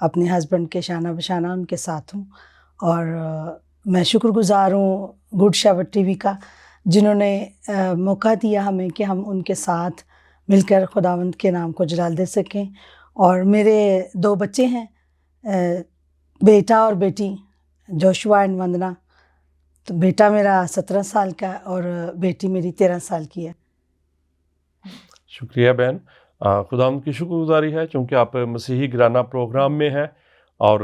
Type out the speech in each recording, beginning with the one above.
اپنے ہسبینڈ کے شانہ بشانہ ان کے ساتھ ہوں، اور میں شکر گزار ہوں گڈ شیپرڈ ٹی وی کا، جنہوں نے موقع دیا ہمیں کہ ہم ان کے ساتھ مل کر خداوند کے نام کو جلال دے سکیں۔ اور میرے 2 بچے ہیں، بیٹا اور بیٹی، جوشوا اینڈ وندنا۔ تو بیٹا میرا 17 سال کا اور بیٹی میری 13 سال کی ہے۔ شکریہ بہن، خداوند کی شکر گزاری ہے چونکہ آپ مسیحی گھرانہ پروگرام میں ہیں، اور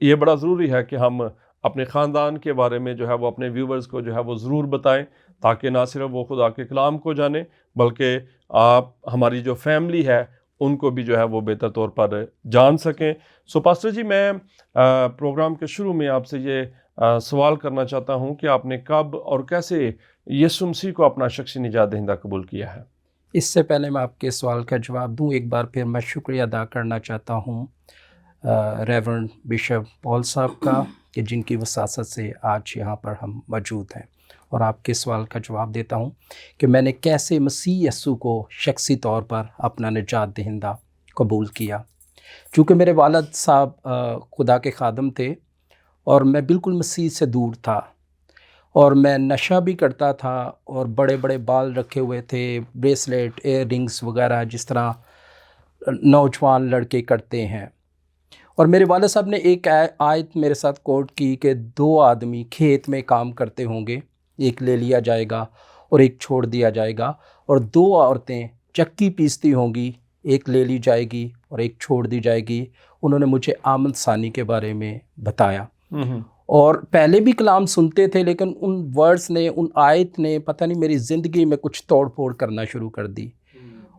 یہ بڑا ضروری ہے کہ ہم اپنے خاندان کے بارے میں جو ہے وہ اپنے ویورز کو جو ہے وہ ضرور بتائیں، تاکہ نہ صرف وہ خدا کے کلام کو جانیں بلکہ آپ ہماری جو فیملی ہے ان کو بھی جو ہے وہ بہتر طور پر جان سکیں۔ سو پاسٹر جی، میں پروگرام کے شروع میں آپ سے یہ سوال کرنا چاہتا ہوں کہ آپ نے کب اور کیسے یسوع مسیح کو اپنا شخصی نجات دہندہ قبول کیا ہے؟ اس سے پہلے میں آپ کے سوال کا جواب دوں، ایک بار پھر میں شکریہ ادا کرنا چاہتا ہوں ریورنڈ بشپ پال صاحب کا، کہ جن کی وساطت سے آج یہاں پر ہم موجود ہیں، اور آپ کے سوال کا جواب دیتا ہوں کہ میں نے کیسے مسیح یسوع کو شخصی طور پر اپنا نجات دہندہ قبول کیا۔ چونکہ میرے والد صاحب خدا کے خادم تھے اور میں بالکل مسیح سے دور تھا، اور میں نشہ بھی کرتا تھا، اور بڑے بڑے بال رکھے ہوئے تھے، بریسلیٹ، ایئر رنگز وغیرہ جس طرح نوجوان لڑکے کرتے ہیں۔ اور میرے والد صاحب نے ایک آیت میرے ساتھ کوٹ کی کہ 2 آدمی کھیت میں کام کرتے ہوں گے، ایک لے لیا جائے گا اور ایک چھوڑ دیا جائے گا، اور 2 عورتیں چکی پیستی ہوں گی، ایک لے لی جائے گی اور ایک چھوڑ دی جائے گی۔ انہوں نے مجھے آمد ثانی کے بارے میں بتایا، اور پہلے بھی کلام سنتے تھے، لیکن ان ورڈز نے، ان آیت نے پتہ نہیں میری زندگی میں کچھ توڑ پھوڑ کرنا شروع کر دی۔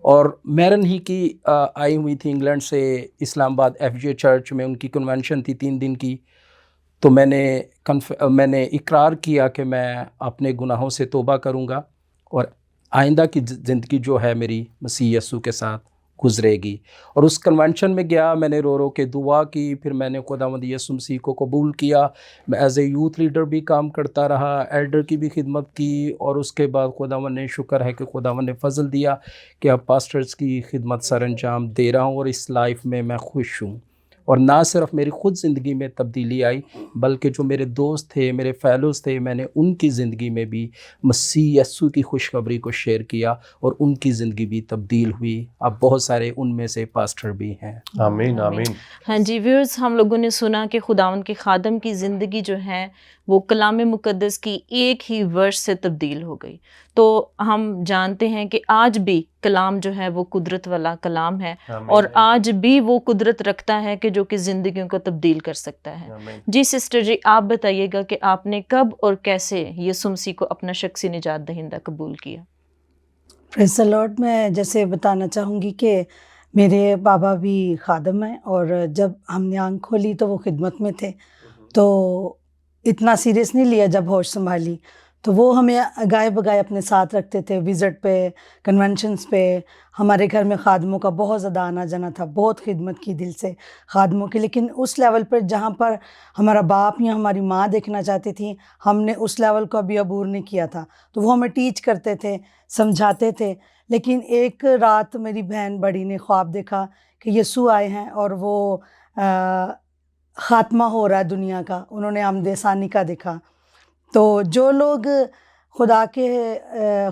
اور میرن ہی کی آئی ہوئی تھی انگلینڈ سے اسلام آباد FGA چرچ میں، ان کی کنونشن تھی 3 دن کی۔ تو میں نے اقرار کیا کہ میں اپنے گناہوں سے توبہ کروں گا، اور آئندہ کی زندگی جو ہے میری مسیح یسوع کے ساتھ گزرے گی۔ اور اس کنونشن میں گیا، میں نے رو رو کے دعا کی، پھر میں نے خداوند یسوع مسیح کو قبول کیا۔ میں ایز اے یوتھ لیڈر بھی کام کرتا رہا، ایلڈر کی بھی خدمت کی، اور اس کے بعد خداوند نے، شکر ہے کہ خداوند نے فضل دیا کہ اب پاسٹرز کی خدمت سر انجام دے رہا ہوں، اور اس لائف میں میں خوش ہوں۔ اور نہ صرف میری خود زندگی میں تبدیلی آئی، بلکہ جو میرے دوست تھے، میرے فیلوز تھے، میں نے ان کی زندگی میں بھی مسیح یسوع کی خوشخبری کو شیئر کیا، اور ان کی زندگی بھی تبدیل ہوئی۔ اب بہت سارے ان میں سے پاسٹر بھی ہیں۔ آمین آمین۔ ہاں جی ویورز، ہم لوگوں نے سنا کہ خداوند کے خادم کی زندگی جو ہے وہ کلام مقدس کی ایک ہی ورس سے تبدیل ہو گئی۔ تو ہم جانتے ہیں کہ آج بھی کلام جو ہے وہ قدرت والا کلام ہے، اور آج بھی وہ قدرت رکھتا ہے کہ جو کہ زندگیوں کو تبدیل کر سکتا ہے۔ جی سسٹر جی، آپ بتائیے گا کہ آپ نے کب اور کیسے یسوع مسیح کو اپنا شخصی نجات دہندہ قبول کیا؟ پریز دی لارڈ۔ میں جیسے بتانا چاہوں گی کہ میرے بابا بھی خادم ہیں، اور جب ہم نے آنکھ کھولی تو وہ خدمت میں تھے، تو اتنا سیریس نہیں لیا جب ہوش سنبھالی، تو وہ ہمیں گائے بگائے اپنے ساتھ رکھتے تھے، وزٹ پہ، کنونشنز پہ۔ ہمارے گھر میں خادموں کا بہت زیادہ آنا جانا تھا، بہت خدمت کی دل سے خادموں کی، لیکن اس لیول پر جہاں پر ہمارا باپ یا ہماری ماں دیکھنا چاہتی تھی، ہم نے اس لیول کو ابھی عبور نہیں کیا تھا۔ تو وہ ہمیں ٹیچ کرتے تھے، سمجھاتے تھے۔ لیکن ایک رات میری بہن بڑی نے خواب دیکھا کہ یسوع آئے ہیں، اور وہ خاتمہ ہو رہا ہے دنیا کا، انہوں نے آمد ثانی کا دیکھا۔ تو جو لوگ خدا کے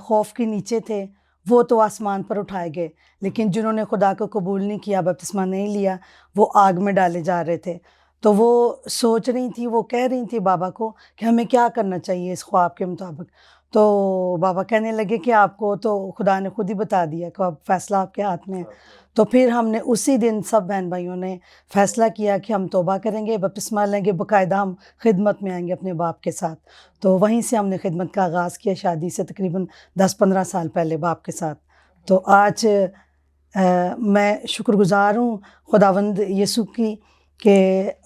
خوف کے نیچے تھے وہ تو آسمان پر اٹھائے گئے، لیکن جنہوں نے خدا کو قبول نہیں کیا، بپتسمہ نہیں لیا، وہ آگ میں ڈالے جا رہے تھے۔ تو وہ سوچ رہی تھی، وہ کہہ رہی تھی بابا کو کہ ہمیں کیا کرنا چاہیے اس خواب کے مطابق۔ تو بابا کہنے لگے کہ آپ کو تو خدا نے خود ہی بتا دیا کہ اب فیصلہ آپ کے ہاتھ میں ہے۔ تو پھر ہم نے اسی دن سب بہن بھائیوں نے فیصلہ کیا کہ ہم توبہ کریں گے، بپتسمہ لیں گے، باقاعدہ ہم خدمت میں آئیں گے اپنے باپ کے ساتھ۔ تو وہیں سے ہم نے خدمت کا آغاز کیا، شادی سے تقریباً 10-15 سال پہلے باپ کے ساتھ۔ تو آج میں شکر گزار ہوں خداوند یسوع کی کہ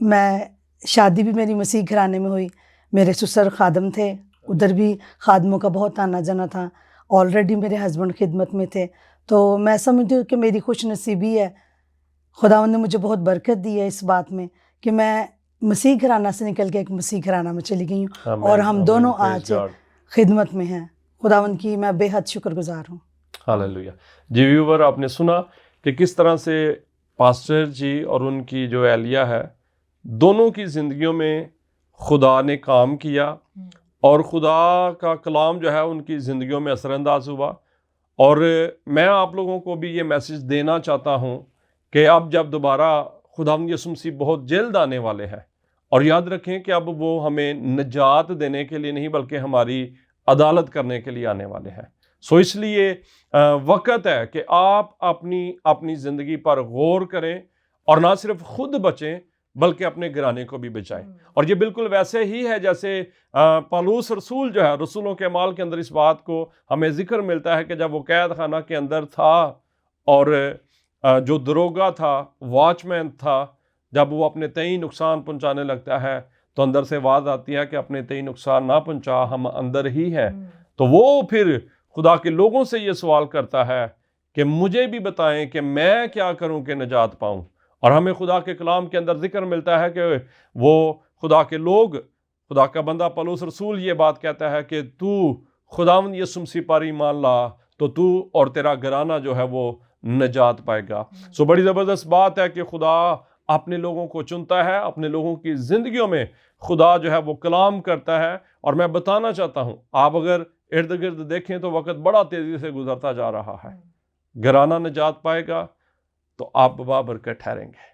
میں شادی بھی میری مسیح گھرانے میں ہوئی، میرے سسر خادم تھے، ادھر بھی خادموں کا بہت آنا جانا تھا، آلریڈی میرے ہسبینڈ خدمت میں تھے۔ تو میں سمجھتی ہوں کہ میری خوش نصیبی ہے، خداوند نے مجھے بہت برکت دی ہے اس بات میں کہ میں مسیح گھرانہ سے نکل کے ایک مسیح گھرانہ میں چلی گئی ہوں، اور ہم دونوں آج خدمت میں ہیں۔ خداوند کی میں بے حد شکر گزار ہوں۔ ہاللیلویہ۔ جی ویور، آپ نے سنا کہ کس طرح سے پاسٹر جی اور ان کی جو اہلیہ ہے، دونوں کی زندگیوں میں خدا نے کام کیا اور خدا کا کلام جو ہے ان کی زندگیوں میں اثر انداز ہوا. اور میں آپ لوگوں کو بھی یہ میسج دینا چاہتا ہوں کہ اب جب دوبارہ خداوند یسوع مسیح بہت جلد آنے والے ہیں، اور یاد رکھیں کہ اب وہ ہمیں نجات دینے کے لیے نہیں بلکہ ہماری عدالت کرنے کے لیے آنے والے ہیں. سو اس لیے وقت ہے کہ آپ اپنی زندگی پر غور کریں اور نہ صرف خود بچیں بلکہ اپنے گھرانے کو بھی بچائیں. اور یہ بالکل ویسے ہی ہے جیسے پالوس رسول جو ہے، رسولوں کے اعمال کے اندر اس بات کو ہمیں ذکر ملتا ہے کہ جب وہ قید خانہ کے اندر تھا اور جو دروگا تھا، واچ مین تھا، جب وہ اپنے تئیں نقصان پہنچانے لگتا ہے تو اندر سے آواز آتی ہے کہ اپنے تئیں نقصان نہ پہنچا، ہم اندر ہی ہیں. تو وہ پھر خدا کے لوگوں سے یہ سوال کرتا ہے کہ مجھے بھی بتائیں کہ میں کیا کروں کہ نجات پاؤں. اور ہمیں خدا کے کلام کے اندر ذکر ملتا ہے کہ وہ خدا کے لوگ، خدا کا بندہ پولس رسول یہ بات کہتا ہے کہ تو خداوند یسوع مسیح پر ایمان لا تو تو اور تیرا گھرانہ جو ہے وہ نجات پائے گا. سو بڑی زبردست بات ہے کہ خدا اپنے لوگوں کو چنتا ہے، اپنے لوگوں کی زندگیوں میں خدا جو ہے وہ کلام کرتا ہے. اور میں بتانا چاہتا ہوں، آپ اگر ارد گرد دیکھیں تو وقت بڑا تیزی سے گزرتا جا رہا ہے. گھرانہ نجات پائے گا تو آپ بابرکت ٹھہریں گے.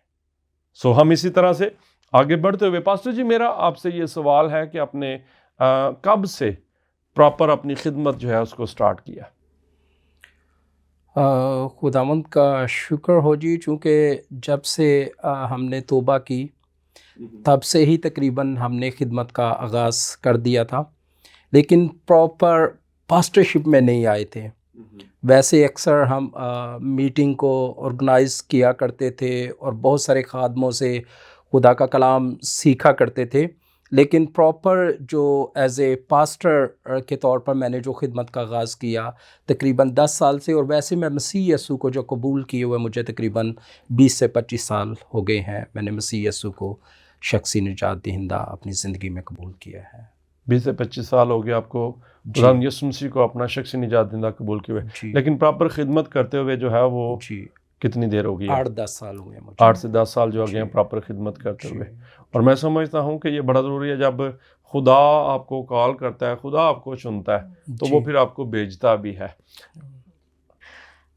سو ہم اسی طرح سے آگے بڑھتے ہوئے، پاسٹر جی میرا آپ سے یہ سوال ہے کہ آپ نے کب سے پراپر اپنی خدمت جو ہے اس کو سٹارٹ کیا؟ خداوند کا شکر ہو جی، چونکہ جب سے ہم نے توبہ کی تب سے ہی تقریباً ہم نے خدمت کا آغاز کر دیا تھا، لیکن پراپر پاسٹرشپ میں نہیں آئے تھے. ویسے اکثر ہم میٹنگ کو آرگنائز کیا کرتے تھے اور بہت سارے خادموں سے خدا کا کلام سیکھا کرتے تھے، لیکن پراپر جو ایز اے پاسٹر کے طور پر میں نے جو خدمت کا آغاز کیا تقریباً 10 سال سے. اور ویسے میں مسیح یسوع کو جو قبول کیے ہوئے مجھے تقریباً 20 سے 25 سال ہو گئے ہیں. میں نے مسیح یسوع کو شخصی نجات دہندہ اپنی زندگی میں قبول کیا ہے. 20 سے 25 سال ہو گئے آپ کو خداوند یسوع مسیح کو اپنا شخصی نجات دہندہ قبول کیے ہوئے، لیکن پراپر خدمت کرتے ہوئے جو ہے وہ کتنی دیر ہو گئی؟ 8-10 سال ہوئے مجھے. 8 سے 10 سال جو آگے ہیں پراپر خدمت کرتے ہوئے. اور میں سمجھتا ہوں کہ یہ بڑا ضروری ہے، جب خدا آپ کو کال کرتا ہے، خدا آپ کو چنتا ہے تو وہ پھر آپ کو بھیجتا بھی ہے.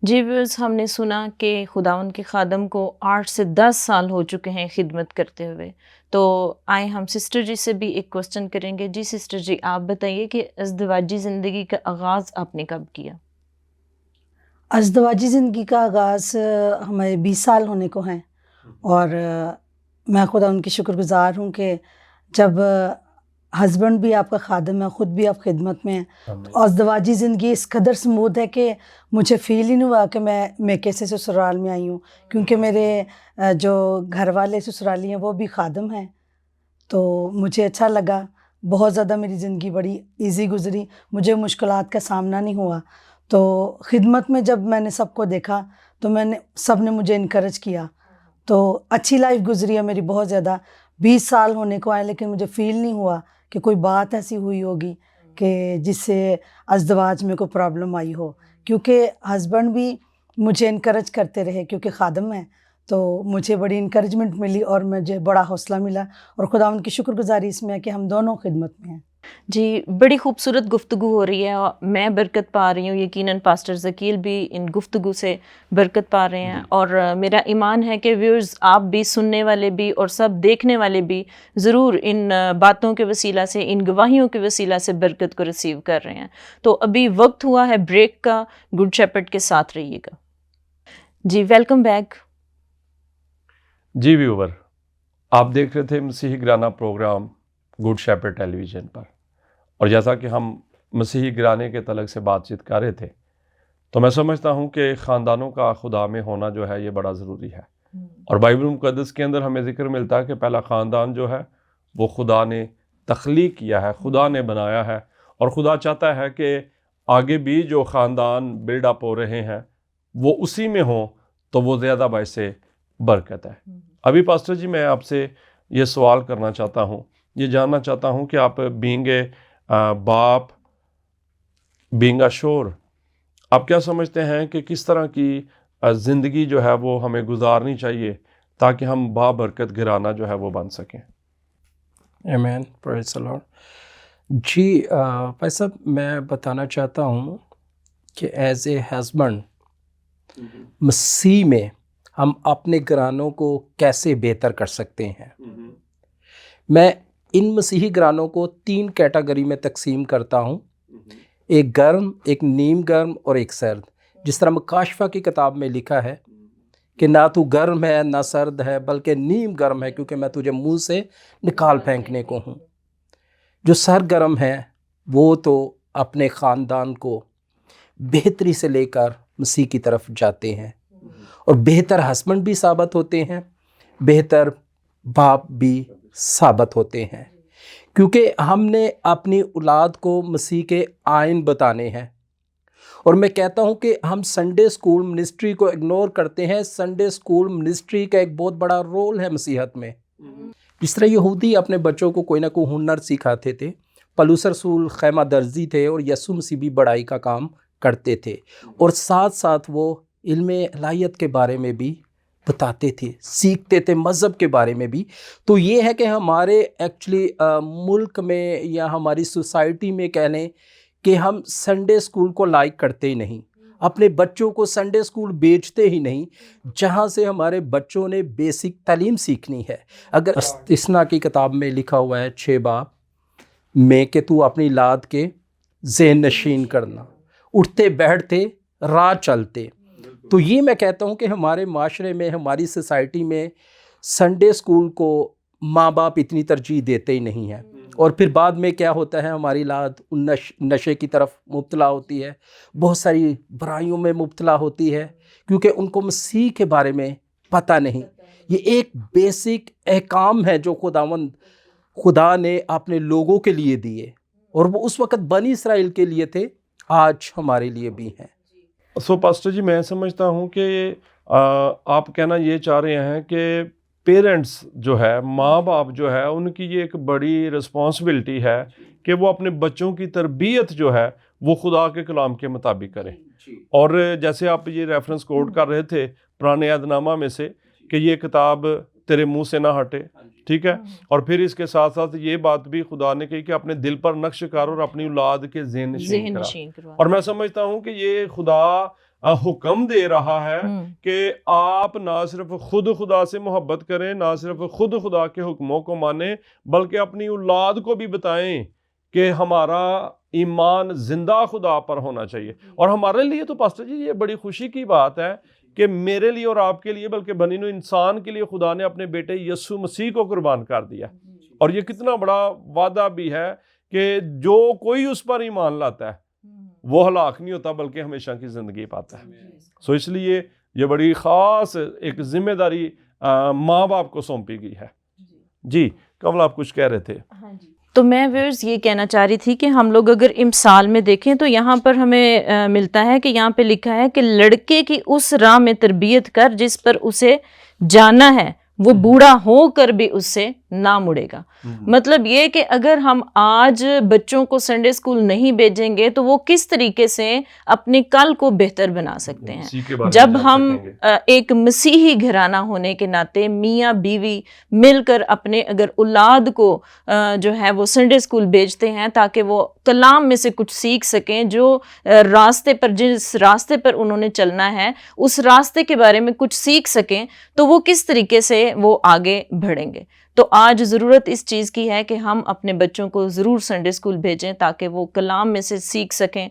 جی ویورز، ہم نے سنا کہ خداوند کے خادم کو 8 سے 10 سال ہو چکے ہیں خدمت کرتے ہوئے. تو آئے ہم سسٹر جی سے بھی ایک کوسچن کریں گے. جی سسٹر جی، آپ بتائیے کہ ازدواجی زندگی کا آغاز آپ نے کب کیا؟ ازدواجی زندگی کا آغاز ہمیں 20 سال ہونے کو ہیں، اور میں خدا ان کی شکر گزار ہوں کہ جب ہسبینڈ بھی آپ کا خادم ہے، خود بھی آپ خدمت میں ہیں، تو ازدواجی زندگی اس قدر سموتھ ہے کہ مجھے فیل ہی نہیں ہوا کہ میں میکے سے سسرال میں آئی ہوں، کیونکہ میرے جو گھر والے سسرالی ہیں وہ بھی خادم ہیں. تو مجھے اچھا لگا، بہت زیادہ میری زندگی بڑی ایزی گزری، مجھے مشکلات کا سامنا نہیں ہوا. تو خدمت میں جب میں نے سب کو دیکھا تو سب نے مجھے انکریج کیا، تو اچھی لائف گزری ہے میری بہت زیادہ. 20 سال ہونے کو آئے لیکن مجھے فیل نہیں ہوا کہ کوئی بات ایسی ہوئی ہوگی کہ جس سے ازدواج میں کوئی پرابلم آئی ہو، کیونکہ ہسبینڈ بھی مجھے انکریج کرتے رہے کیونکہ خادم ہیں. تو مجھے بڑی انکریجمنٹ ملی اور مجھے بڑا حوصلہ ملا، اور خداوند کی شکر گزاری اس میں ہے کہ ہم دونوں خدمت میں ہیں. جی بڑی خوبصورت گفتگو ہو رہی ہے، میں برکت پا رہی ہوں، یقیناً پاسٹر ذکیل بھی ان گفتگو سے برکت پا رہے ہیں. اور میرا ایمان ہے کہ ویورز آپ بھی، سننے والے بھی اور سب دیکھنے والے بھی ضرور ان باتوں کے وسیلہ سے، ان گواہیوں کے وسیلہ سے برکت کو ریسیو کر رہے ہیں. تو ابھی وقت ہوا ہے بریک کا، گڈ شیپرڈ کے ساتھ رہیے گا. جی ویلکم بیک. جی ویور، آپ دیکھ رہے تھے مسیحی گھرانہ programme good shepherd television پر، اور جیسا کہ ہم مسیحی گھرانے کے تعلق سے بات چیت کر رہے تھے، تو میں سمجھتا ہوں کہ خاندانوں کا خدا میں ہونا جو ہے یہ بڑا ضروری ہے. اور بائبل مقدس کے اندر ہمیں ذکر ملتا ہے کہ پہلا خاندان جو ہے وہ خدا نے تخلیق کیا ہے، خدا نے بنایا ہے، اور خدا چاہتا ہے کہ آگے بھی جو خاندان بلڈ اپ ہو رہے ہیں وہ اسی میں ہوں تو وہ زیادہ باعث برکت ہے. ابھی پاسٹر جی میں آپ سے یہ سوال کرنا چاہتا ہوں، یہ جاننا چاہتا ہوں کہ آپ بینگ اے باپ، بینگ اے شور، آپ کیا سمجھتے ہیں کہ کس طرح کی زندگی جو ہے وہ ہمیں گزارنی چاہیے تاکہ ہم بابرکت گھرانہ جو ہے وہ بن سکیں۔ آمین، پریز دی لارڈ۔ جی بھائی صاحب، میں بتانا چاہتا ہوں کہ ایز اے ہسبینڈ مسیح میں ہم اپنے گھرانوں کو کیسے بہتر کر سکتے ہیں۔ میں ان مسیحی گھرانوں کو 3 کیٹیگری میں تقسیم کرتا ہوں، ایک گرم، ایک نیم گرم اور ایک سرد۔ جس طرح مکاشفہ کی کتاب میں لکھا ہے کہ نہ تو گرم ہے نہ سرد ہے بلکہ نیم گرم ہے، کیونکہ میں تجھے منہ سے نکال پھینکنے کو ہوں۔ جو سرگرم ہیں وہ تو اپنے خاندان کو بہتری سے لے کر مسیح کی طرف جاتے ہیں اور بہتر ہسبینڈ بھی ثابت ہوتے ہیں، بہتر باپ بھی ثابت ہوتے ہیں، کیونکہ ہم نے اپنی اولاد کو مسیح کے آئین بتانے ہیں۔ اور میں کہتا ہوں کہ ہم سنڈے اسکول منسٹری کو اگنور کرتے ہیں۔ سنڈے اسکول منسٹری کا ایک بہت بڑا رول ہے مسیحت میں۔ جس طرح یہودی اپنے بچوں کو کوئی نہ کوئی ہنر سکھاتے تھے، پولس رسول خیمہ درزی تھے اور یسوع مسیح بھی بڑائی کا کام کرتے تھے، اور ساتھ ساتھ وہ علم الہیت کے بارے میں بھی بتاتے تھے، سیکھتے تھے، مذہب کے بارے میں بھی۔ تو یہ ہے کہ ہمارے ایکچولی ملک میں یا ہماری سوسائٹی میں کہہ لیں کہ ہم سنڈے اسکول کو لائک کرتے ہی نہیں، اپنے بچوں کو سنڈے اسکول بیچتے ہی نہیں، جہاں سے ہمارے بچوں نے بیسک تعلیم سیکھنی ہے۔ اگر استثنا کی کتاب میں لکھا ہوا ہے 6 باب میں کہ تو اپنی اولاد کے ذہن نشین کرنا، اٹھتے بیٹھتے راہ چلتے۔ تو یہ میں کہتا ہوں کہ ہمارے معاشرے میں، ہماری سوسائٹی میں سنڈے اسکول کو ماں باپ اتنی ترجیح دیتے ہی نہیں ہیں، اور پھر بعد میں کیا ہوتا ہے، ہماری اولاد نشے کی طرف مبتلا ہوتی ہے، بہت ساری برائیوں میں مبتلا ہوتی ہے، کیونکہ ان کو مسیح کے بارے میں پتہ نہیں۔ یہ ایک بیسک احکام ہے جو خدا نے اپنے لوگوں کے لیے دیے، اور وہ اس وقت بنی اسرائیل کے لیے تھے، آج ہمارے لیے بھی ہیں۔ پاسٹر جی، میں سمجھتا ہوں کہ آپ کہنا یہ چاہ رہے ہیں کہ پیرنٹس جو ہے، ماں باپ جو ہے، ان کی یہ ایک بڑی رسپانسبلٹی ہے کہ وہ اپنے بچوں کی تربیت جو ہے وہ خدا کے کلام کے مطابق کریں۔ اور جیسے آپ یہ ریفرنس کوٹ کر رہے تھے پرانے عہد نامہ میں سے کہ یہ کتاب تیرے منہ سے نہ ہٹے، ٹھیک ہے، اور پھر اس کے ساتھ ساتھ یہ بات بھی خدا نے کہی کہ اپنے دل پر نقش کر اور اپنی اولاد کے ذہن نشین کرا۔ اور میں سمجھتا ہوں کہ یہ خدا حکم دے رہا ہے کہ آپ نہ صرف خود خدا سے محبت کریں، نہ صرف خود خدا کے حکموں کو مانیں، بلکہ اپنی اولاد کو بھی بتائیں کہ ہمارا ایمان زندہ خدا پر ہونا چاہیے۔ اور ہمارے لیے تو پاسٹر جی یہ بڑی خوشی کی بات ہے کہ میرے لیے اور آپ کے لیے، بلکہ بنی نوع انسان کے لیے خدا نے اپنے بیٹے یسوع مسیح کو قربان کر دیا، اور یہ کتنا بڑا وعدہ بھی ہے کہ جو کوئی اس پر ایمان لاتا ہے وہ ہلاک نہیں ہوتا بلکہ ہمیشہ کی زندگی پاتا ہے۔ سو اس لیے یہ بڑی خاص ایک ذمہ داری ماں باپ کو سونپی گئی ہے۔ جی کمل، آپ کچھ کہہ رہے تھے؟ تو میں ویورز یہ کہنا چاہ رہی تھی کہ ہم لوگ اگر امثال میں دیکھیں تو یہاں پر ہمیں ملتا ہے کہ یہاں پہ لکھا ہے کہ لڑکے کی اس راہ میں تربیت کر جس پر اسے جانا ہے، وہ بوڑھا ہو کر بھی اس سے نہ مڑے گا۔ مطلب یہ کہ اگر ہم آج بچوں کو سنڈے اسکول نہیں بھیجیں گے تو وہ کس طریقے سے اپنے کل کو بہتر بنا سکتے ہیں۔ جب ہم ایک مسیحی گھرانہ ہونے کے ناطے میاں بیوی مل کر اپنے اگر اولاد کو جو ہے وہ سنڈے اسکول بھیجتے ہیں تاکہ وہ کلام میں سے کچھ سیکھ سکیں، جو راستے پر، جس راستے پر انہوں نے چلنا ہے اس راستے کے بارے میں کچھ سیکھ سکیں، تو وہ کس طریقے سے وہ آگے بڑھیں گے۔ تو آج ضرورت اس چیز کی ہے کہ ہم اپنے بچوں کو ضرور سنڈے اسکول بھیجیں تاکہ وہ کلام میں سے سیکھ سکیں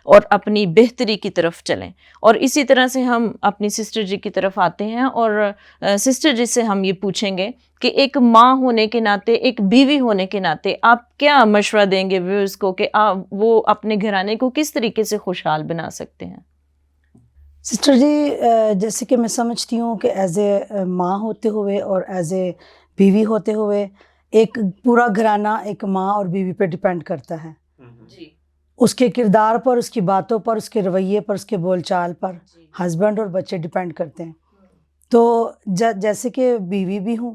اور اپنی بہتری کی طرف چلیں۔ اور اسی طرح سے ہم اپنی سسٹر جی کی طرف آتے ہیں، اور سسٹر جی سے ہم یہ پوچھیں گے کہ ایک ماں ہونے کے ناطے، ایک بیوی ہونے کے ناطے آپ کیا مشورہ دیں گے ویورز کو کہ وہ اپنے گھرانے کو کس طریقے سے خوشحال بنا سکتے ہیں؟ سسٹر جی، جیسے کہ میں سمجھتی ہوں کہ ایز اے ماں ہوتے ہوئے اور ایز اے بیوی ہوتے ہوئے ایک پورا گھرانہ ایک ماں اور بیوی پہ ڈیپینڈ کرتا ہے، اس کے کردار پر، اس کی باتوں پر، اس کے رویے پر، اس کے بول چال پر ہسبینڈ اور بچے ڈیپینڈ کرتے ہیں۔ تو جیسے کہ بیوی بھی ہوں،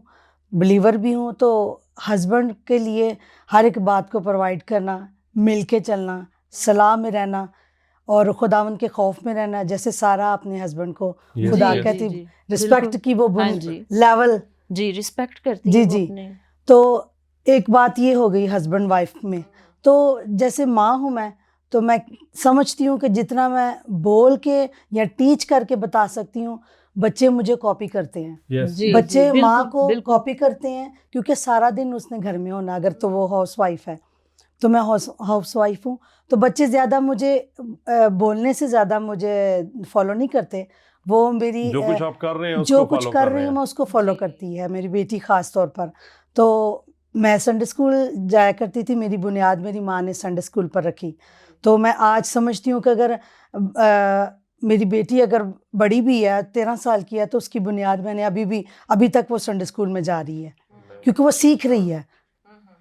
بلیور بھی ہوں، تو ہسبینڈ کے لیے ہر ایک بات کو پرووائڈ کرنا، مل کے چلنا، صلاح میں رہنا، اور خداوند کے خوف میں رہنا، جیسے سارا اپنے ہسبینڈ کو Yes, خدا yes. کہتی جی، رسپیکٹ بالکل۔ کی وہ ہاں جی لیول. جی ریسپیکٹ کرتی جی ہے وہ جی اپنے۔ تو ایک بات یہ ہو گئی ہسبینڈ وائف میں. تو جیسے ماں ہوں میں، تو میں سمجھتی ہوں کہ جتنا میں بول کے یا ٹیچ کر کے بتا سکتی ہوں، بچے مجھے کاپی کرتے ہیں. Yes, جی، yes. بچے بالکل، ماں کو بالکل۔ کاپی کرتے ہیں کیونکہ سارا دن اس نے گھر میں ہونا. اگر تو وہ ہاؤس وائف ہے تو میں ہاؤس وائف ہوں، تو بچے زیادہ مجھے بولنے سے زیادہ مجھے فالو نہیں کرتے. وہ میری جو کچھ آپ کر رہے ہیں اس جو کو کچھ فالو کر کر رہی رہے ہوں ہیں. میں اس کو فالو کرتی ہے، میری بیٹی خاص طور پر. تو میں سنڈے اسکول جایا کرتی تھی، میری بنیاد میری ماں نے سنڈے اسکول پر رکھی. تو میں آج سمجھتی ہوں کہ اگر میری بیٹی اگر بڑی بھی ہے 13 سال کی ہے تو اس کی بنیاد میں نے ابھی تک وہ سنڈے اسکول میں جا رہی ہے، کیونکہ وہ سیکھ رہی ہے.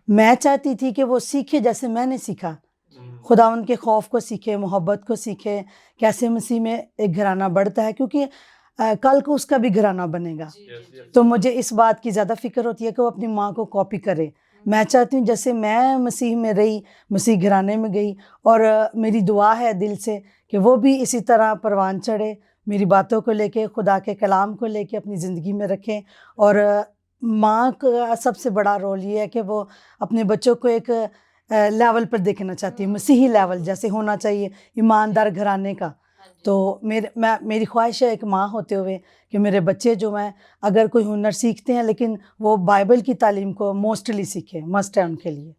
میں چاہتی تھی کہ وہ سیکھے جیسے میں نے سیکھا، خداوند کے خوف کو سیکھے، محبت کو سیکھے، کیسے مسیح میں ایک گھرانہ بڑھتا ہے، کیونکہ کل کو اس کا بھی گھرانہ بنے گا. تو مجھے اس بات کی زیادہ فکر ہوتی ہے کہ وہ اپنی ماں کو کاپی کرے. میں چاہتی ہوں جیسے میں مسیح میں رہی، مسیح گھرانے میں گئی، اور میری دعا ہے دل سے کہ وہ بھی اسی طرح پروان چڑھے، میری باتوں کو لے کے، خدا کے کلام کو لے کے اپنی زندگی میں رکھیں. اور ماں کا سب سے بڑا رول یہ ہے کہ وہ اپنے بچوں کو ایک لیول پر دیکھنا چاہتی ہے، مسیحی لیول جیسے ہونا چاہیے ایماندار گھرانے کا. تو میری خواہش ہے ایک ماں ہوتے ہوئے کہ میرے بچے جو ہیں اگر کوئی ہنر سیکھتے ہیں لیکن وہ بائبل کی تعلیم کو موسٹلی سیکھیں، مسٹ ہے ان کے لیے.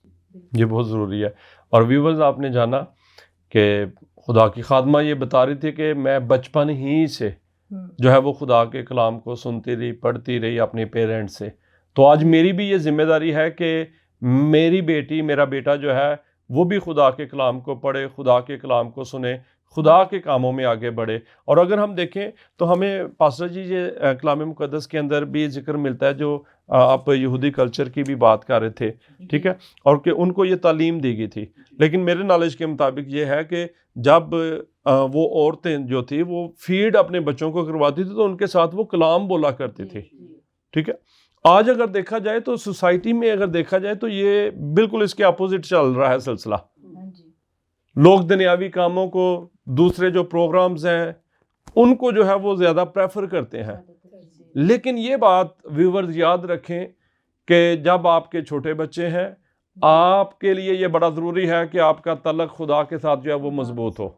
یہ بہت ضروری ہے. اور ویورز آپ نے جانا کہ خدا کی خادمہ یہ بتا رہی تھی کہ میں بچپن ہی سے جو ہے وہ خدا کے کلام کو سنتی رہی، پڑھتی رہی اپنے پیرنٹس سے. تو آج میری بھی یہ ذمہ داری ہے کہ میری بیٹی، میرا بیٹا جو ہے وہ بھی خدا کے کلام کو پڑھے، خدا کے کلام کو سنے، خدا کے کاموں میں آگے بڑھے. اور اگر ہم دیکھیں تو ہمیں پاسٹر جی یہ کلام مقدس کے اندر بھی ذکر ملتا ہے، جو آپ یہودی کلچر کی بھی بات کر رہے تھے، ٹھیک ہے، اور کہ ان کو یہ تعلیم دی گئی تھی. لیکن میرے نالج کے مطابق یہ ہے کہ جب وہ عورتیں جو تھی وہ فیڈ اپنے بچوں کو کرواتی تھی تو ان کے ساتھ وہ کلام بولا کرتی تھی، ٹھیک ہے. آج اگر دیکھا جائے تو سوسائٹی میں اگر دیکھا جائے تو یہ بالکل اس کے اپوزٹ چل رہا ہے سلسلہ. لوگ دنیاوی کاموں کو، دوسرے جو پروگرامز ہیں ان کو جو ہے وہ زیادہ پریفر کرتے ہیں. لیکن یہ بات ویورز یاد رکھیں کہ جب آپ کے چھوٹے بچے ہیں، آپ کے لیے یہ بڑا ضروری ہے کہ آپ کا تعلق خدا کے ساتھ جو ہے وہ مضبوط ہو.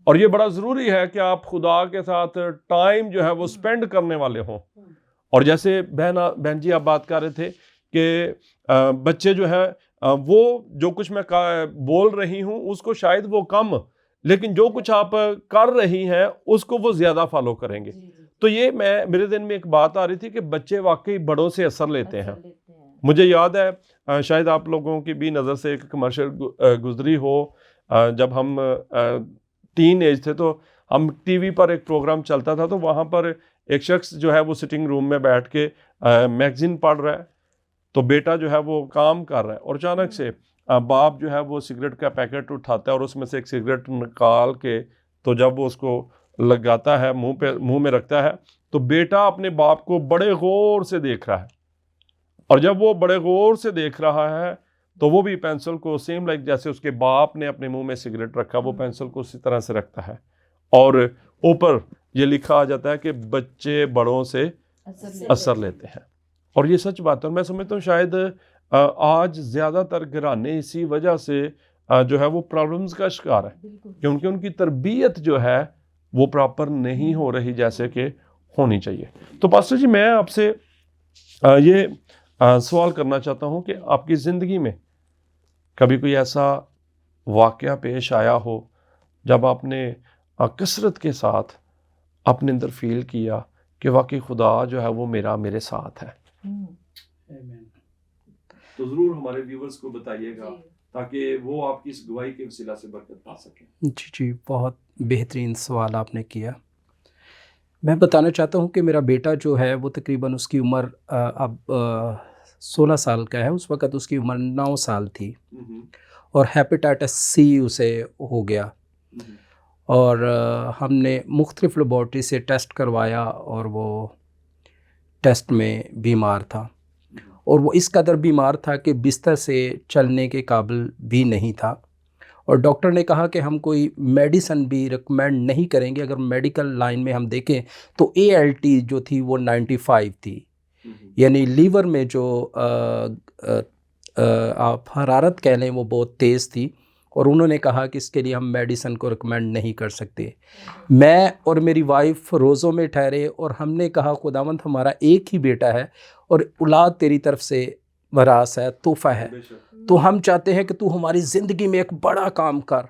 اور یہ بڑا ضروری ہے کہ آپ خدا کے ساتھ ٹائم جو ہے وہ سپینڈ کرنے والے ہوں. اور جیسے بہن جی آپ بات کر رہے تھے کہ بچے جو ہے وہ جو کچھ میں بول رہی ہوں اس کو شاید وہ کم، لیکن جو کچھ آپ کر رہی ہیں اس کو وہ زیادہ فالو کریں گے. تو یہ میرے ذہن میں ایک بات آ رہی تھی کہ بچے واقعی بڑوں سے اثر لیتے ہیں. مجھے یاد ہے شاید آپ لوگوں کی بھی نظر سے ایک کمرشل گزری ہو، جب ہم ٹین ایج تھے تو ہم ٹی وی پر ایک پروگرام چلتا تھا، تو وہاں پر ایک شخص جو ہے وہ سٹنگ روم میں بیٹھ کے میگزین پڑھ رہا ہے، تو بیٹا جو ہے وہ کام کر رہا ہے، اور اچانک سے باپ جو ہے وہ سگریٹ کا پیکٹ اٹھاتا ہے اور اس میں سے ایک سگریٹ نکال کے تو جب وہ اس کو لگاتا ہے منہ میں رکھتا ہے، تو بیٹا اپنے باپ کو بڑے غور سے دیکھ رہا ہے. اور جب وہ بڑے غور سے دیکھ رہا ہے تو وہ بھی پینسل کو سیم لائک جیسے اس کے باپ نے اپنے منہ میں سگریٹ رکھا، وہ پینسل کو اسی طرح سے رکھتا ہے. اور اوپر یہ لکھا آ جاتا ہے کہ بچے بڑوں سے اثر لیتے ہیں. اور یہ سچ بات ہے. اور میں سمجھتا ہوں شاید آج زیادہ تر گھرانے اسی وجہ سے جو ہے وہ پرابلمز کا شکار ہے، کیونکہ ان کی تربیت جو ہے وہ پراپر نہیں ہو رہی جیسے کہ ہونی چاہیے. تو پاسٹر جی میں آپ سے یہ سوال کرنا چاہتا ہوں کہ آپ کی زندگی میں کبھی کوئی ایسا واقعہ پیش آیا ہو جب آپ نے کثرت کے ساتھ اپنے اندر فیل کیا کہ واقعی خدا جو ہے وہ میرے ساتھ ہے. تو ضرور ہمارے ویورز کو بتائیے گا تاکہ وہ آپ کی اس گواہی کے وسیلہ سے برکت پا سکیں. جی بہت بہترین سوال آپ نے کیا. میں بتانا چاہتا ہوں کہ میرا بیٹا جو ہے وہ تقریباً اس کی عمر اب 16 سال کا ہے. اس وقت اس کی عمر 9 سال تھی اور ہیپیٹائٹس سی اسے ہو گیا. اور ہم نے مختلف لیبارٹری سے ٹیسٹ کروایا اور وہ ٹیسٹ میں بیمار تھا، اور وہ اس قدر بیمار تھا کہ بستر سے چلنے کے قابل بھی نہیں تھا. اور ڈاکٹر نے کہا کہ ہم کوئی میڈیسن بھی ریکمینڈ نہیں کریں گے. اگر میڈیکل لائن میں ہم دیکھیں تو ALT جو تھی وہ 95 تھی، یعنی لیور میں جو آپ حرارت کہہ لیں وہ بہت تیز تھی، اور انہوں نے کہا کہ اس کے لیے ہم میڈیسن کو ریکمینڈ نہیں کر سکتے. میں اور میری وائف روزوں میں ٹھہرے اور ہم نے کہا خداوند ہمارا ایک ہی بیٹا ہے اور اولاد تیری طرف سے میراث ہے، تحفہ ہے، تو ہم چاہتے ہیں کہ تو ہماری زندگی میں ایک بڑا کام کر.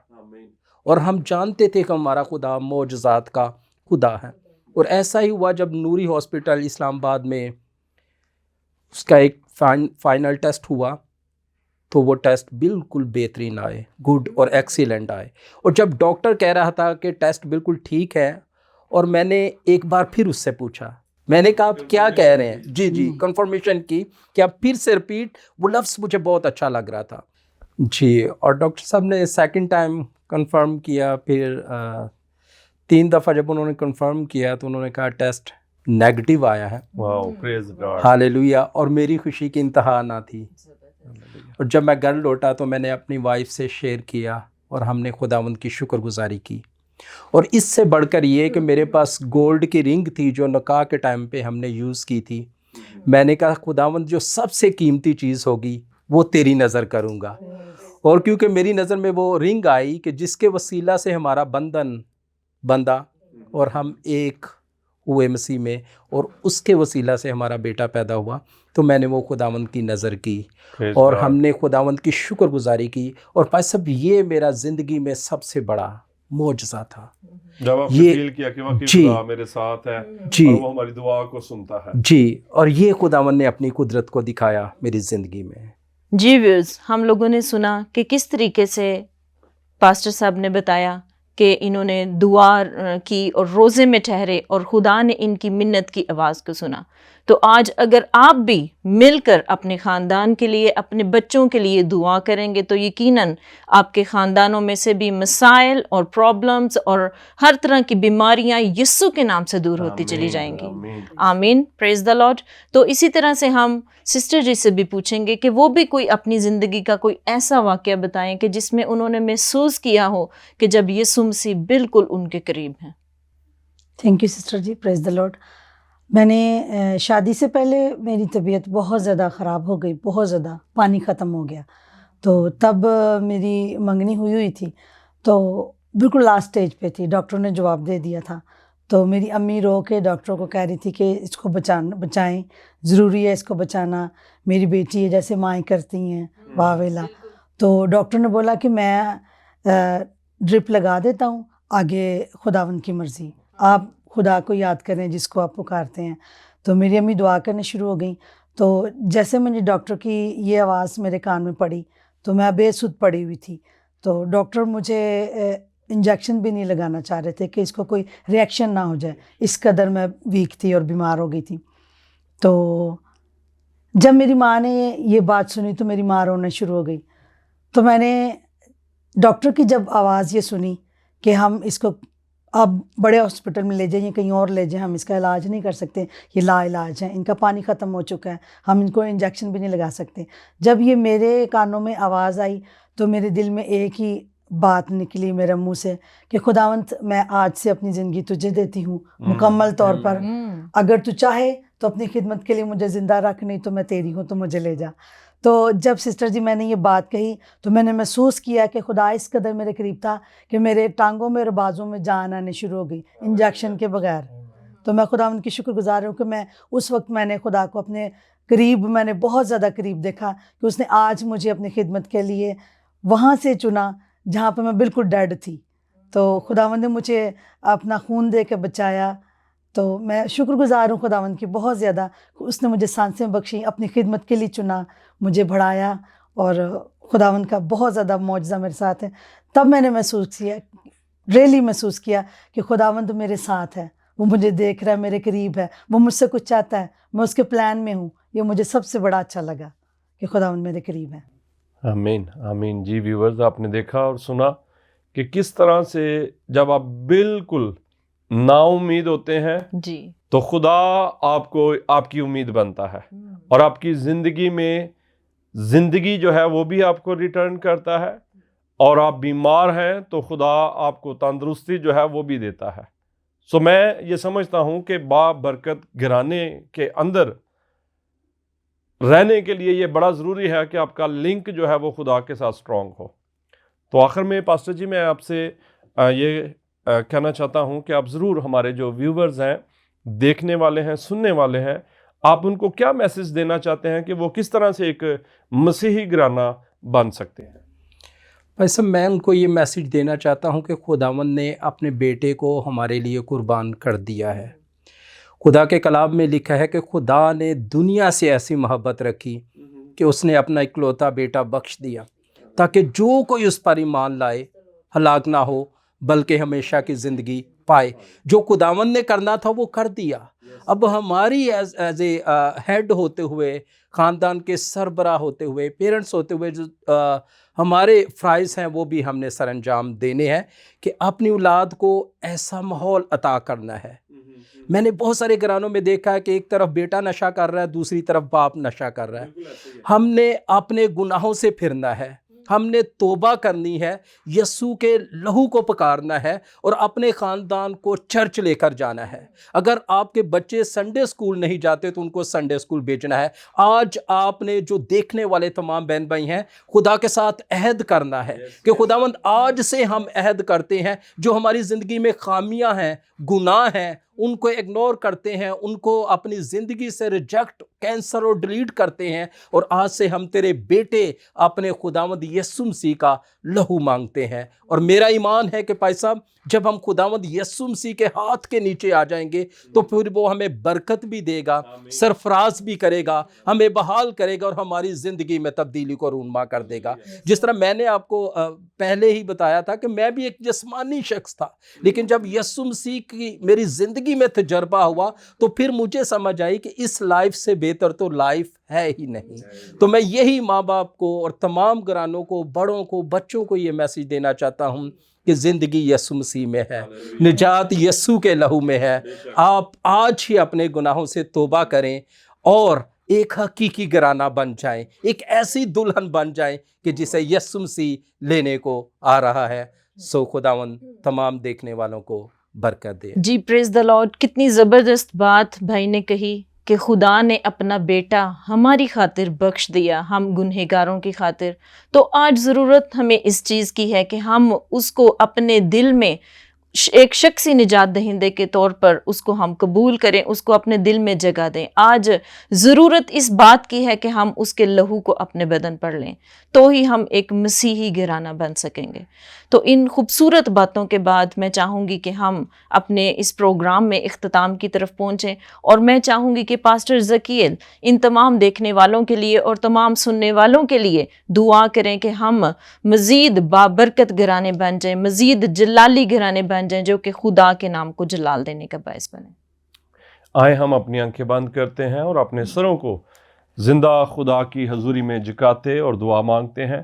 اور ہم جانتے تھے کہ ہمارا خدا معجزات کا خدا ہے. اور ایسا ہی ہوا جب نوری ہاسپٹل اسلام آباد میں اس کا ایک فائنل ٹیسٹ ہوا تو وہ ٹیسٹ بالکل بہترین آئے، گڈ اور ایکسیلنٹ آئے. اور جب ڈاکٹر کہہ رہا تھا کہ ٹیسٹ بالکل ٹھیک ہے، اور میں نے ایک بار پھر اس سے پوچھا، میں نے کہا آپ کیا کہہ رہے ہیں؟ جی کنفرمیشن کی کہ آپ پھر سے رپیٹ. وہ لفظ مجھے بہت اچھا لگ رہا تھا. جی، اور ڈاکٹر صاحب نے سیکنڈ ٹائم کنفرم کیا. پھر 3 دفعہ جب انہوں نے کنفرم کیا تو انہوں نے کہا ٹیسٹ نیگیٹو آیا ہے. واو، پریز گاڈ، ہاللیلویہ. اور میری خوشی کی انتہا نہ تھی. اور جب میں گھر لوٹا تو میں نے اپنی وائف سے شیئر کیا اور ہم نے خداوند کی شکر گزاری کی. اور اس سے بڑھ کر یہ کہ میرے پاس گولڈ کی رنگ تھی جو نکاح کے ٹائم پہ ہم نے یوز کی تھی. میں نے کہا خداوند جو سب سے قیمتی چیز ہوگی وہ تیری نظر کروں گا. اور کیونکہ میری نظر میں وہ رنگ آئی کہ جس کے وسیلہ سے ہمارا بندھن بندھا اور ہم ایک ہوئے مسیح میں، اور اس کے وسیلہ سے ہمارا بیٹا پیدا ہوا، تو میں نے وہ خداوند کی نظر کی اور ہم نے خداوند کی شکر گزاری کی. اور بھائی صاحب یہ میرا زندگی میں سب سے بڑا معجزہ تھا. جب آپ نے فیل کیا کہ واقعی خدا میرے ساتھ ہے اور وہ ہماری دعا کو سنتا ہے. جی، اور یہ خداوند نے اپنی قدرت کو دکھایا میری زندگی میں. جی ویوز، ہم لوگوں نے سنا کہ کس طریقے سے پاسٹر صاحب نے بتایا کہ انہوں نے دعا کی اور روزے میں ٹھہرے اور خدا نے ان کی منت کی آواز کو سنا. تو آج اگر آپ بھی مل کر اپنے خاندان کے لیے، اپنے بچوں کے لیے دعا کریں گے تو یقیناً آپ کے خاندانوں میں سے بھی مسائل اور پرابلمز اور ہر طرح کی بیماریاں یسوع کے نام سے دور ہوتی چلی جائیں گی. آمین، پریز دا لارڈ. تو اسی طرح سے ہم سسٹر جی سے بھی پوچھیں گے کہ وہ بھی کوئی اپنی زندگی کا کوئی ایسا واقعہ بتائیں کہ جس میں انہوں نے محسوس کیا ہو کہ جب یسوع مسیح بالکل ان کے قریب ہیں. Thank you sister ji, praise the Lord. میں نے شادی سے پہلے میری طبیعت بہت زیادہ خراب ہو گئی، بہت زیادہ پانی ختم ہو گیا. تو تب میری منگنی ہوئی تھی، تو بالکل لاسٹ سٹیج پہ تھی. ڈاکٹر نے جواب دے دیا تھا. تو میری امی رو کے ڈاکٹر کو کہہ رہی تھی کہ اس کو بچائیں، ضروری ہے اس کو بچانا، میری بیٹی ہے، جیسے مائیں کرتی ہیں واویلا. تو ڈاکٹر نے بولا کہ میں ڈرپ لگا دیتا ہوں، آگے خداوند کی مرضی، آپ خدا کو یاد کریں جس کو آپ پکارتے ہیں. تو میری امی دعا کرنے شروع ہو گئیں. تو جیسے مجھے ڈاکٹر کی یہ آواز میرے کان میں پڑی تو میں بے سدھ پڑی ہوئی تھی. تو ڈاکٹر مجھے انجیکشن بھی نہیں لگانا چاہ رہے تھے کہ اس کو کوئی ری ایکشن نہ ہو جائے، اس قدر میں ویک تھی اور بیمار ہو گئی تھی. تو جب میری ماں نے یہ بات سنی تو میری ماں رونا شروع ہو گئی. تو میں نے ڈاکٹر کی جب آواز یہ سنی کہ ہم اس کو اب بڑے ہاسپٹل میں لے جائیں، کہیں اور لے جائیں، ہم اس کا علاج نہیں کر سکتے، یہ لا علاج ہے، ان کا پانی ختم ہو چکا ہے، ہم ان کو انجیکشن بھی نہیں لگا سکتے. جب یہ میرے کانوں میں آواز آئی تو میرے دل میں ایک ہی بات نکلی میرے منہ سے کہ خداوند میں آج سے اپنی زندگی تجھے دیتی ہوں مکمل طور پر. اگر تو چاہے تو اپنی خدمت کے لیے مجھے زندہ رکھ، نہیں تو میں تیری ہوں، تو مجھے لے جا. تو جب سسٹر جی میں نے یہ بات کہی تو میں نے محسوس کیا کہ خدا اس قدر میرے قریب تھا کہ میرے ٹانگوں میں اور بازوں میں جان آنے شروع ہو گئی انجیکشن کے بغیر. تو میں خدا ان کی شکر گزار ہوں کہ میں اس وقت میں نے خدا کو اپنے قریب، میں نے بہت زیادہ قریب دیکھا کہ اس نے آج مجھے اپنی خدمت کے لیے وہاں سے چنا جہاں پہ میں بالکل ڈیڈ تھی. تو خداوند نے مجھے اپنا خون دے کے بچایا. تو میں شکر گزار ہوں خداوند کی بہت زیادہ. اس نے مجھے سانسیں بخشیں، اپنی خدمت کے لیے چنا، مجھے بڑھایا، اور خداوند کا بہت زیادہ معجزہ میرے ساتھ ہے. تب میں نے محسوس کیا، ریئلی محسوس کیا کہ خداوند میرے ساتھ ہے، وہ مجھے دیکھ رہا ہے، میرے قریب ہے، وہ مجھ سے کچھ چاہتا ہے، میں اس کے پلان میں ہوں. یہ مجھے سب سے بڑا اچھا لگا کہ خداوند میرے قریب ہے. آمین آمین. جی ویورز، آپ نے دیکھا اور سنا کہ کس طرح سے جب آپ بالکل نا امید ہوتے ہیں جی تو خدا آپ کو آپ کی امید بنتا ہے، اور آپ کی زندگی میں زندگی جو ہے وہ بھی آپ کو ریٹرن کرتا ہے، اور آپ بیمار ہیں تو خدا آپ کو تندرستی جو ہے وہ بھی دیتا ہے. سو میں یہ سمجھتا ہوں کہ بابرکت گھرانے کے اندر رہنے کے لیے یہ بڑا ضروری ہے کہ آپ کا لنک جو ہے وہ خدا کے ساتھ اسٹرانگ ہو. تو آخر میں پاسٹر جی میں آپ سے یہ کہنا چاہتا ہوں کہ آپ ضرور ہمارے جو ویورز ہیں، دیکھنے والے ہیں، سننے والے ہیں، آپ ان کو کیا میسج دینا چاہتے ہیں کہ وہ کس طرح سے ایک مسیحی گھرانہ بن سکتے ہیں؟ بھائی صاحب، میں ان کو یہ میسج دینا چاہتا ہوں کہ خداوند نے اپنے بیٹے کو ہمارے لیے قربان کر دیا ہے. خدا کے کلام میں لکھا ہے کہ خدا نے دنیا سے ایسی محبت رکھی کہ اس نے اپنا اکلوتا بیٹا بخش دیا تاکہ جو کوئی اس پر ایمان لائے ہلاک نہ ہو بلکہ ہمیشہ کی زندگی پائے. جو خداوند نے کرنا تھا وہ کر دیا. اب ہماری ایز اے ہیڈ ہوتے ہوئے، خاندان کے سربراہ ہوتے ہوئے، پیرنٹس ہوتے ہوئے جو ہمارے فرائض ہیں وہ بھی ہم نے سر انجام دینے ہیں کہ اپنی اولاد کو ایسا ماحول عطا کرنا ہے. میں نے بہت سارے گھرانوں میں دیکھا ہے کہ ایک طرف بیٹا نشہ کر رہا ہے، دوسری طرف باپ نشہ کر رہا ہے. ہم نے اپنے گناہوں سے پھرنا ہے، ہم نے توبہ کرنی ہے، یسوع کے لہو کو پکارنا ہے اور اپنے خاندان کو چرچ لے کر جانا ہے. اگر آپ کے بچے سنڈے اسکول نہیں جاتے تو ان کو سنڈے اسکول بھیجنا ہے. آج آپ نے جو دیکھنے والے تمام بہن بھائی ہیں، خدا کے ساتھ عہد کرنا ہے کہ خداوند آج سے ہم عہد کرتے ہیں جو ہماری زندگی میں خامیاں ہیں، گناہ ہیں، ان کو اگنور کرتے ہیں، ان کو اپنی زندگی سے ریجیکٹ، کینسر اور ڈیلیٹ کرتے ہیں، اور آج سے ہم تیرے بیٹے اپنے خداوند یسوع مسیح کا لہو مانگتے ہیں. اور میرا ایمان ہے کہ بھائی صاحب جب ہم خداوند یسوع مسیح کے ہاتھ کے نیچے آ جائیں گے تو پھر وہ ہمیں برکت بھی دے گا، سرفراز بھی کرے گا، ہمیں بحال کرے گا اور ہماری زندگی میں تبدیلی کو رونما کر دے گا. جس طرح میں نے آپ کو پہلے ہی بتایا تھا کہ میں بھی ایک جسمانی شخص تھا، لیکن جب یسوع مسیح کی میری زندگی میں تجربہ ہوا تو پھر مجھے سمجھ آئی کہ اس لائف سے بہتر تو لائف ہے ہی نہیں. تو میں یہی ماں باپ کو اور تمام گھرانوں کو، بڑوں کو، بچوں کو یہ میسج دینا چاہتا ہوں کہ زندگی یسوع مسیح میں ہے، نجات یسوع کے لہو میں ہے. آپ آج ہی اپنے گناہوں سے توبہ کریں اور ایک حقیقی گھرانہ بن جائیں، ایک ایسی دلہن بن جائیں کہ جسے یسوع مسیح لینے کو آ رہا ہے. سو خداوند تمام دیکھنے والوں کو برکت دے. جی پریز دا لارڈ. کتنی زبردست بات بھائی نے کہی کہ خدا نے اپنا بیٹا ہماری خاطر بخش دیا، ہم گنہگاروں کی خاطر. تو آج ضرورت ہمیں اس چیز کی ہے کہ ہم اس کو اپنے دل میں ایک شخصی نجات دہندے کے طور پر اس کو ہم قبول کریں، اس کو اپنے دل میں جگہ دیں. آج ضرورت اس بات کی ہے کہ ہم اس کے لہو کو اپنے بدن پر لیں، تو ہی ہم ایک مسیحی گھرانہ بن سکیں گے. تو ان خوبصورت باتوں کے بعد میں چاہوں گی کہ ہم اپنے اس پروگرام میں اختتام کی طرف پہنچیں، اور میں چاہوں گی کہ پاسٹر ذکیل ان تمام دیکھنے والوں کے لیے اور تمام سننے والوں کے لیے دعا کریں کہ ہم مزید بابرکت گھرانے بن جائیں، مزید جلالی گھرانے بن جائیں جو کہ خدا کے نام کو جلال دینے کا باعث بنے. آئے ہم اپنی آنکھیں بند کرتے ہیں اور اپنے سروں کو زندہ خدا کی حضوری میں جھکاتے اور دعا مانگتے ہیں.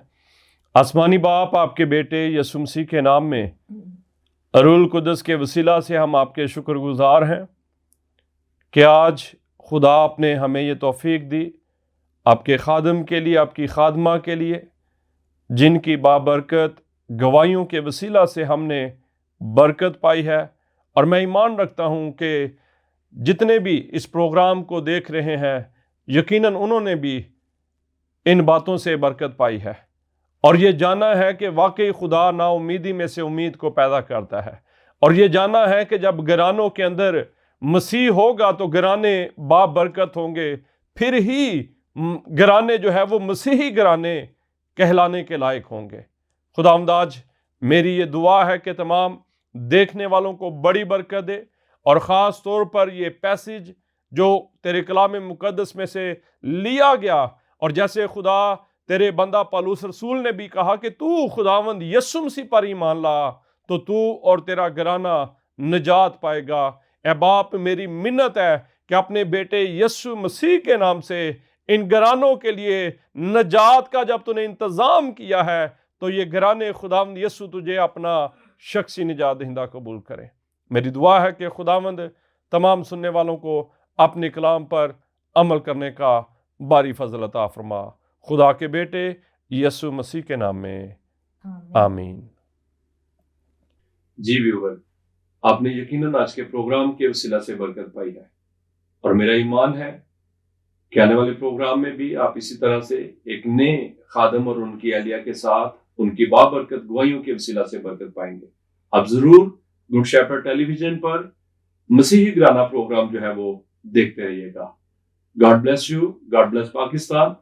آسمانی باپ، آپ کے بیٹے یسوع مسیح کے نام میں روح القدس کے وسیلہ سے ہم آپ کے شکر گزار ہیں کہ آج خدا آپ نے ہمیں یہ توفیق دی آپ کے خادم کے لیے، آپ کی خادمہ کے لیے، جن کی بابرکت گواہیوں کے وسیلہ سے ہم نے برکت پائی ہے. اور میں ایمان رکھتا ہوں کہ جتنے بھی اس پروگرام کو دیکھ رہے ہیں یقیناً انہوں نے بھی ان باتوں سے برکت پائی ہے اور یہ جانا ہے کہ واقعی خدا نا امیدی میں سے امید کو پیدا کرتا ہے، اور یہ جانا ہے کہ جب گھرانوں کے اندر مسیح ہوگا تو گھرانے بابرکت ہوں گے، پھر ہی گھرانے جو ہے وہ مسیحی گھرانے کہلانے کے لائق ہوں گے. خداوند آج میری یہ دعا ہے کہ تمام دیکھنے والوں کو بڑی برکت دے، اور خاص طور پر یہ پیسج جو تیرے کلام مقدس میں سے لیا گیا، اور جیسے خدا تیرے بندہ پالوس رسول نے بھی کہا کہ تو خداوند یسوع مسیح پر ایمان لا تو تو اور تیرا گھرانہ نجات پائے گا. اے باپ، میری منت ہے کہ اپنے بیٹے یسوع مسیح کے نام سے ان گھرانوں کے لیے نجات کا جب تو نے انتظام کیا ہے تو یہ گھرانے خداوند یسوع تجھے اپنا شخصی نجات دہندہ قبول کریں. میری دعا ہے کہ خداوند تمام سننے والوں کو اپنے کلام پر عمل کرنے کا باری فضل عطا فرما. خدا کے بیٹے یسوع مسیح کے نام میں آمین. جی ویور، آپ نے یقیناً آج کے پروگرام کے وسیلہ سے برکت پائی ہے، اور میرا ایمان ہے کہ آنے والے پروگرام میں بھی آپ اسی طرح سے ایک نئے خادم اور ان کی اہلیہ کے ساتھ ان کی بابرکت گواہیوں کے وسیلہ سے برکت پائیں گے. آپ ضرور گڈ شیپرڈ ٹیلی ویژن پر مسیحی گرانا پروگرام جو ہے وہ دیکھتے رہیے گا. God bless you, God bless Pakistan,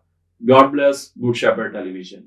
God bless good shepherd tele vision.